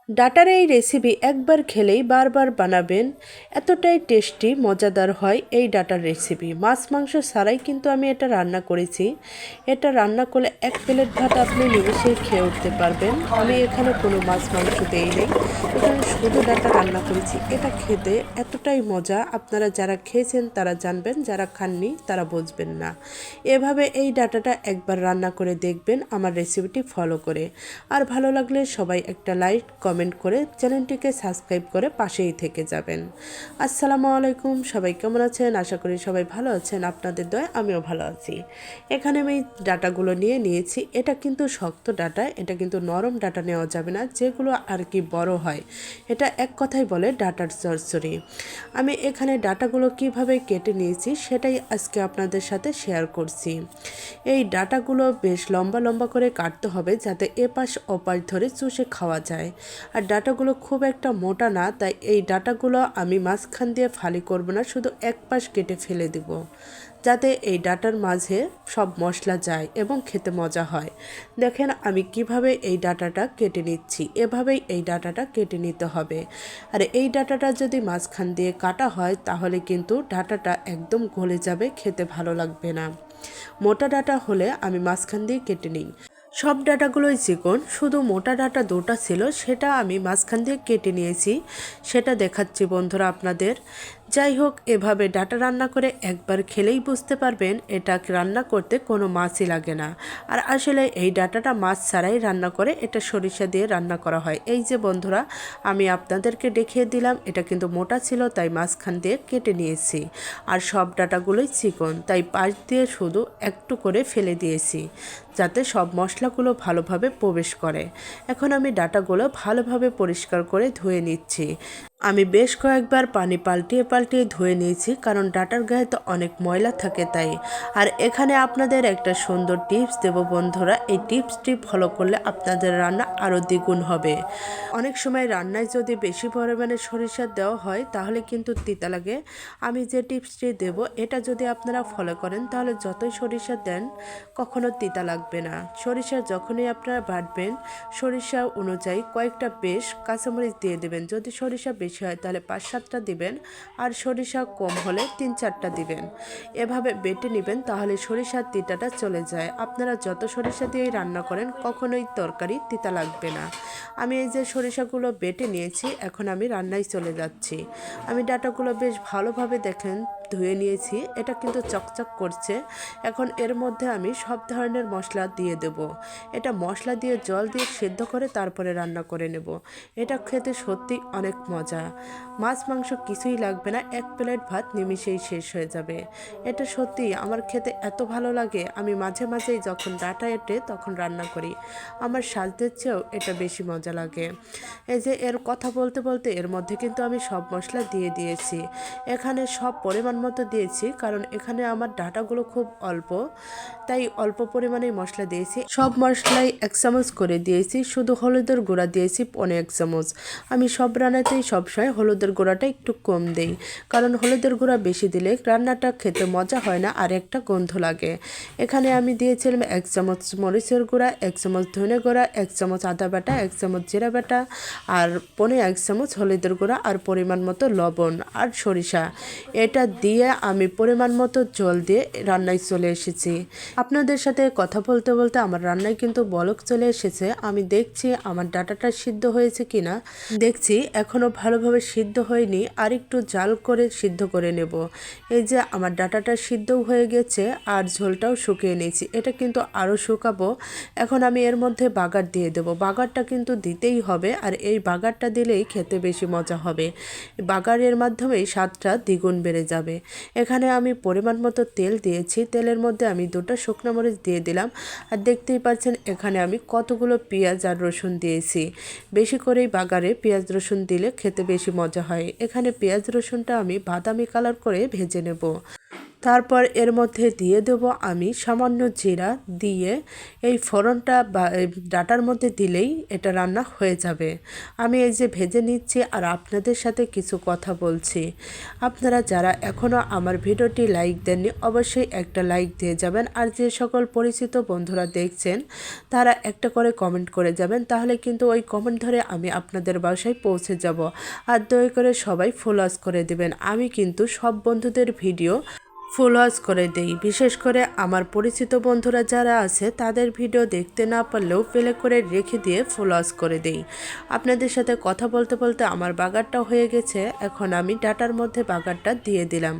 ডাটার এই রেসিপি একবার খেলেই বারবার বানাবেন। এতটাই টেস্টি মজাদার হয় এই ডাটার রেসিপি। মাছ মাংস ছাড়াই কিন্তু আমি এটা রান্না করেছি। এটা রান্না করলে এক প্লেট ভাত আপনি নিমেষেই খেয়ে উঠতে পারবেন। আমি এখানে কোনো মাছ মাংস দেই নেই, এখানে শুধু ডাটা রান্না করেছি। এটা খেতে এতটাই মজা, আপনারা যারা খেয়েছেন তারা জানবেন, যারা খাননি তারা বুঝবেন না। এভাবে এই ডাটাটা একবার রান্না করে দেখবেন আমার রেসিপিটি ফলো করে। আর ভালো লাগলে সবাই একটা লাইক কমেন্ট করে চ্যানেলটিকে সাবস্ক্রাইব করে পাশেই থেকে যাবেন। আসসালামু আলাইকুম, সবাই কেমন আছেন? আশা করি সবাই ভালো আছেন। আপনাদের দয়ায় আমিও ভালো আছি। এখানে আমি ডাটাগুলো নিয়েছি। এটা কিন্তু শক্ত ডাটা, এটা কিন্তু নরম ডাটা নেওয়া যাবে না, যেগুলো আর কি বড় হয়। এটা এক কথাই বলে ডাটার চচ্চড়ি। আমি এখানে ডাটাগুলো কিভাবে কেটে নিয়েছি সেটাই আজকে আপনাদের সাথে শেয়ার করছি। এই ডাটাগুলো বেশ লম্বা লম্বা করে কাটতে হবে, যাতে এপাশ ওপাশ ধরে চুষে খাওয়া যায়। আর ডাটাগুলো খুব একটা মোটা না, তাই এই ডাটাগুলো আমি মাঝখান দিয়ে ফালি করব না, শুধু এক পাশ কেটে ফেলে দেব, যাতে এই ডাটার মাঝে সব মশলা যায় এবং খেতে মজা হয়। দেখেন আমি কিভাবে এই ডাটাটা কেটে নিচ্ছি। এভাবেই এই ডাটাটা কেটে নিতে হবে। আর এই ডাটাটা যদি মাঝখান দিয়ে কাটা হয় তাহলে কিন্তু ডাটাটা একদম গলে যাবে, খেতে ভালো লাগবে না। মোটা ডাটা হলে আমি মাঝখান দিয়ে কেটে নিই। সব ডাটাগুলোই চিকন, শুধু মোটা ডাটা দুটা ছিল, সেটা আমি মাঝখান দিয়ে কেটে নিয়েছি। সেটা দেখাচ্ছি বন্ধুরা আপনাদের। যাই হোক, এভাবে ডাটা রান্না করে একবার খেলেই বুঝতে পারবেন এটা রান্না করতে কোনো মাছই লাগে না। আর আসলে এই ডাটাটা মাছ ছাড়াই রান্না করে, এটা সরিষা দিয়ে রান্না করা হয়। এই যে বন্ধুরা, আমি আপনাদেরকে দেখিয়ে দিলাম, এটা কিন্তু মোটা ছিল তাই মাঝখান দিয়ে কেটে নিয়েছি। আর সব ডাটাগুলোই চিকন, তাই পাশ দিয়ে শুধু একটু করে ফেলে দিয়েছি, যাতে সব মশলাগুলো ভালোভাবে প্রবেশ করে। এখন আমি ডাটাগুলো ভালোভাবে পরিষ্কার করে ধুয়ে নিচ্ছি। আমি বেশ কয়েকবার পানি পাল্টিয়ে পাল্টিয়ে ধুয়ে নিয়েছি, কারণ ডাটার গায়ে তো অনেক ময়লা থাকে তাই। আর এখানে আপনাদের একটা সুন্দর টিপস দেব বন্ধুরা, এই টিপসটি ফলো করলে আপনাদের রান্না আরও দ্বিগুণ হবে। অনেক সময় রান্নায় যদি বেশি পরিমাণে সরিষা দেওয়া হয় তাহলে কিন্তু তিতা লাগে। আমি যে টিপসটি দেব এটা যদি আপনারা ফলো করেন তাহলে যতই সরিষা দেন কখনো তিতা লাগবে না। সরিষা যখনই আপনারা বাটবেন সরিষা অনুযায়ী কয়েকটা বেশ কাঁচামরিচ দিয়ে দেবেন। যদি সরিষা বেশি হয় তাহলে 5-7টা দিবেন, আর সরিষা কম হলে 3-4টা দিবেন। এভাবে বেটে নেবেন, তাহলে সরিষার তিতাটা চলে যায়। আপনারা যত সরিষা দিয়েই রান্না করেন কখনোই তরকারি তিতা লাগবে না। আমি এই যে সরিষাগুলো বেটে নিয়েছি, এখন আমি রান্নায় চলে যাচ্ছি। আমি ডাটাগুলো বেশ ভালোভাবে দেখেন ধুয়ে নিয়েছি, এটা কিন্তু চকচক করছে। এখন এর মধ্যে আমি সব ধরনের মশলা দিয়ে দেব। এটা মশলা দিয়ে জল দিয়ে সেদ্ধ করে তারপরে রান্না করে নেব। এটা খেতে সত্যি অনেক মজা। মাছ মাংস কিছুই লাগবে না, এক প্লেট ভাত নিমিষেই শেষ হয়ে যাবে। এটা সত্যি আমার খেতে এত ভালো লাগে, আমি মাঝে মাঝেই যখন ডাটা এঁটে তখন রান্না করি। আমার সাজদের চেয়েও এটা বেশি মজা লাগে। এই যে এর কথা বলতে বলতে এর মধ্যে কিন্তু আমি সব মশলা দিয়ে দিয়েছি। এখানে সব পরিমাণ মতো দিয়েছি, কারণ এখানে আমার ডাটাগুলো খুব অল্প, তাই অল্প পরিমাণেই মশলা দিয়েছি। সব মশলাই 1 চামচ করে দিয়েছি, শুধু হলুদের গুঁড়া দিয়েছি 1 চামচ। আমি সব রান্নাতেই সবসময় হলুদের গুঁড়াটা একটু কম দেই, কারণ হলুদের গুঁড়া বেশি দিলে রান্নাটা খেতে মজা হয় না, আর একটা গন্ধ লাগে। এখানে আমি দিয়েছিলাম 1 চামচ মরিচের গুঁড়া, 1 চামচ ধনে গুঁড়া, 1 চামচ আদা বাটা, 1 চামচ জিরা বাটা, আর 1 চামচ হলুদের গুঁড়া, আর পরিমাণ মতো লবণ আর সরিষা। এটা দিয়ে আমি পরিমাণ মতো জল দিয়ে রান্নায় চলে এসেছি। আপনাদের সাথে কথা বলতে বলতে আমার রান্নায় কিন্তু বলক চলে এসেছে। আমি দেখছি আমার ডাটাটা সিদ্ধ হয়েছে কিনা। দেখছি এখনও ভালোভাবে সিদ্ধ হয়নি, আর একটু জাল করে সিদ্ধ করে নেব। এই যে আমার ডাটাটা সিদ্ধও হয়ে গেছে, আর ঝোলটাও শুকিয়ে নিয়েছি। এটা কিন্তু আরও শুকাবো। এখন আমি এর মধ্যে বাগার দিয়ে দেব। বাগারটা কিন্তু দিতেই হবে, আর এই বাগারটা দিলেই খেতে বেশি মজা হবে। বাগারের মাধ্যমেই স্বাদটা দ্বিগুণ বেড়ে যাবে। এখানে আমি পরিমাণ মতো তেল দিয়েছি, তেলের মধ্যে আমি 2টা শুকনো মরিচ দিয়ে দিলাম। আর দেখতেই পাচ্ছেন এখানে আমি কতগুলো পেঁয়াজ আর রসুন দিয়েছি। বেশি করেই বাগারে পেঁয়াজ রসুন দিলে খেতে বেশি মজা হয়। এখানে পেঁয়াজ রসুনটা আমি বাদামি কালার করে ভেজে নেব। তারপর এর মধ্যে দিয়ে দেব আমি সামান্য জিরা, দিয়ে এই ফোড়নটা ডাটার মধ্যে দিলেই এটা রান্না হয়ে যাবে। আমি এই যে ভেজে নিচ্ছি আর আপনাদের সাথে কিছু কথা বলছি। আপনারা যারা এখনও আমার ভিডিওটি লাইক দেননি অবশ্যই একটা লাইক দিয়ে যাবেন, আর যে সকল পরিচিত বন্ধুরা দেখছেন তারা একটা করে কমেন্ট করে যাবেন, তাহলে কিন্তু ওই কমেন্ট ধরে আমি আপনাদের বাসায় পৌঁছে যাব। আর দয়া করে সবাই ফলোয়ার্স করে দিবেন। আমি কিন্তু সব বন্ধুদের ভিডিও ফলোয়ার্স করে দেই, বিশেষ করে আমার পরিচিত বন্ধুরা যারা আছে তাদের ভিডিও দেখতে না পারলেও প্লে করে রেখে দিয়ে ফলোয়ার্স করে দেই। আপনাদের সাথে কথা বলতে বলতে আমার বাগারটা হয়ে গেছে। এখন আমি ডাটার মধ্যে বাগারটা দিয়ে দিলাম।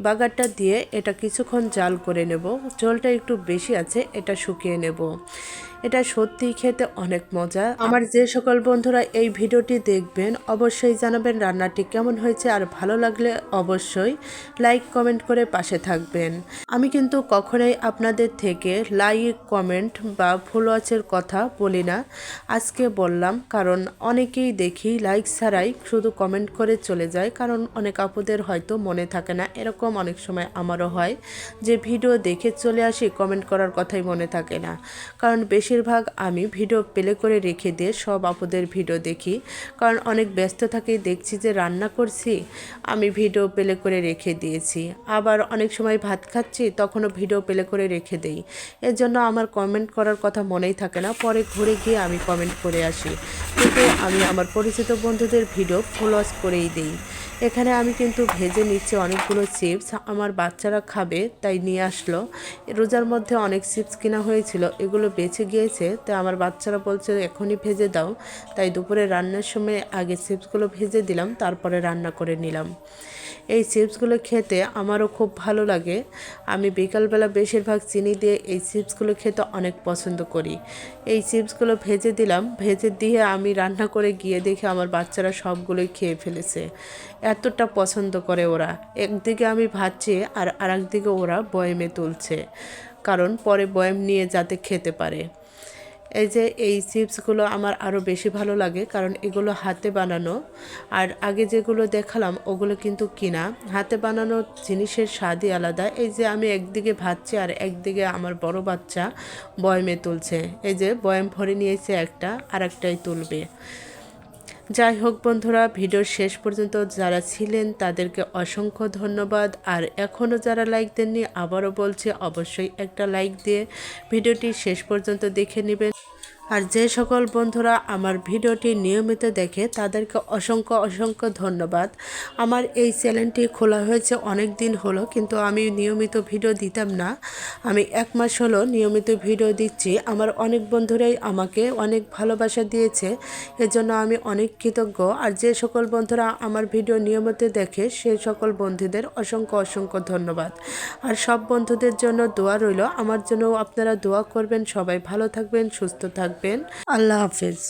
বাগারটা দিয়ে এটা কিছুক্ষণ জাল করে নেব। ঝোলটা একটু বেশি আছে, এটা শুকিয়ে নেব। এটা সত্যিই খেতে অনেক মজা। আমার যে সকল বন্ধুরা এই ভিডিওটি দেখবেন অবশ্যই জানাবেন রান্নাটি কেমন হয়েছে, আর ভালো লাগলে অবশ্যই লাইক কমেন্ট করে পাশে থাকবেন। আমি কিন্তু কখনোই আপনাদের থেকে লাইক কমেন্ট বা ফলোয়ার্সের কথা বলি না, আজকে বললাম কারণ অনেকেই দেখি লাইক ছাড়াই শুধু কমেন্ট করে চলে যায়, কারণ অনেক আপুদের হয়তো মনে থাকে না। এরকম অনেক সময় আমারও হয় যে ভিডিও দেখে চলে আসি, কমেন্ট করার কথাই মনে থাকে না। কারণ বেশিরভাগ আমি ভিডিও প্লে করে রেখে দিয়ে সব আপুদের ভিডিও দেখি, কারণ অনেক ব্যস্ত থাকি। দেখছি যে রান্না করছি, আমি ভিডিও প্লে করে রেখে দিয়েছি। আবার অনেক সময় ভাত খাচ্ছি, তখনও ভিডিও প্লে করে রেখে দেই। এর জন্য আমার কমেন্ট করার কথা মনেই থাকে না, পরে ঘুরে গিয়ে আমি কমেন্ট করে আসি। কিন্তু আমি আমার পরিচিত বন্ধুদের ভিডিও ফলোয়ার্স করেই দিই। এখানে আমি কিন্তু ভেজে নিচ্ছি অনেকগুলো চিপস, আমার বাচ্চারা খাবে তাই নিয়ে আসলো। রোজার মধ্যে অনেক চিপস কেনা হয়েছিল, এগুলো বেঁচে গিয়েছে, তাই আমার বাচ্চারা বলছে এখনই ভেজে দাও। তাই দুপুরে রান্নার সময় আগে চিপসগুলো ভেজে দিলাম, তারপরে রান্না করে নিলাম। এই চিপসগুলো খেতে আমারও খুব ভালো লাগে। আমি বিকালবেলা বেশিরভাগ চিনি দিয়ে এই চিপসগুলো খেতে অনেক পছন্দ করি। এই চিপসগুলো ভেজে দিলাম, ভেজে দিয়ে আমি রান্না করে গিয়ে দেখি আমার বাচ্চারা সবগুলোই খেয়ে ফেলেছে। এতটা পছন্দ করে ওরা। একদিকে আমি ভাজছি আর আরেকদিকে ওরা বয়ামে তুলছে, কারণ পরে বয়াম নিয়ে যাতে খেতে পারে। এই যে এই চিপসগুলো আমার আরও বেশি ভালো লাগে, কারণ এগুলো হাতে বানানো। আর আগে যেগুলো দেখালাম ওগুলো কিন্তু কিনা। হাতে বানানো জিনিসের স্বাদই আলাদা। এই যে আমি একদিকে ভাজছি আর একদিকে আমার বড় বাচ্চা বয়ামে তুলছে। এই যে বয়াম ভরে নিয়েছে একটা, আর একটাই তুলবে। যাই হোক বন্ধুরা, ভিডিওর শেষ পর্যন্ত যারা ছিলেন তাদেরকে অসংখ্য ধন্যবাদ। আর এখনও যারা লাইক দেননি আবারও বলছি অবশ্যই একটা লাইক দিয়ে ভিডিওটি শেষ পর্যন্ত দেখে নেবেন। আর যে সকল বন্ধুরা আমার ভিডিওটি নিয়মিত দেখে তাদেরকে অসংখ্য অসংখ্য ধন্যবাদ। আমার এই চ্যানেলটি খোলা হয়েছে অনেক দিন হলো, কিন্তু আমি নিয়মিত ভিডিও দিতাম না। আমি 1 মাস হলো নিয়মিত ভিডিও দিচ্ছি। আমার অনেক বন্ধুরাই আমাকে অনেক ভালোবাসা দিয়েছে, এজন্য আমি অনেক কৃতজ্ঞ। আর যে সকল বন্ধুরা আমার ভিডিও নিয়মিত দেখে সেই সকল বন্ধুদের অসংখ্য অসংখ্য ধন্যবাদ। আর সব বন্ধুদের জন্য দোয়া রইল, আমার জন্য আপনারা দোয়া করবেন। সবাই ভালো থাকবেন, সুস্থ থাকবেন। আল্লাহ হাফেজ।